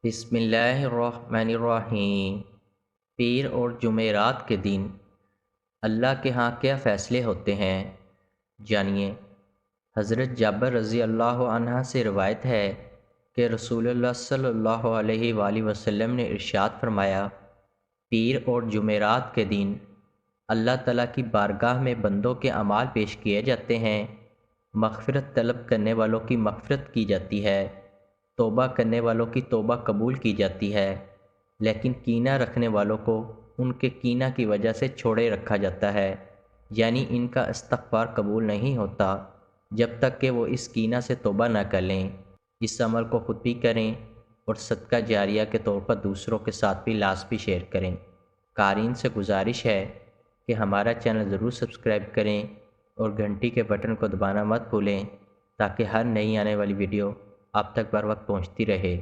बिस्मिल्लाहिर्रहमानिर्रहीम। पीर और जुमेरात के दिन अल्लाह के यहाँ क्या फ़ैसले होते हैं, जानिए। हज़रत जाबर रज़ी अल्लाह अन्हा से रवायत है कि रसूलुल्लाह सल्लल्लाहु अलैहि वसल्लम ने इरशाद फरमाया, पीर और जुमेरात के दिन अल्लाह ताला की बारगाह में बंदों के अमाल पेश किए जाते हैं। मग़फ़िरत तलब करने वालों की मग़फ़िरत की जाती है, तौबा करने वालों की तौबा कबूल की जाती है, लेकिन कीना रखने वालों को उनके कीना की वजह से छोड़े रखा जाता है, यानी इनका इस्तग़फ़ार कबूल नहीं होता जब तक कि वो इस कीना से तौबा न कर लें। इस अमल को ख़ुद भी करें और सदका जारिया के तौर पर दूसरों के साथ भी लाज़मी शेयर करें। क़ारीन से गुजारिश है कि हमारा चैनल ज़रूर सब्सक्राइब करें और घंटी के बटन को दबाना मत भूलें ताकि हर नई आने वाली वीडियो आप तक बर वक्त पहुँचती रहे।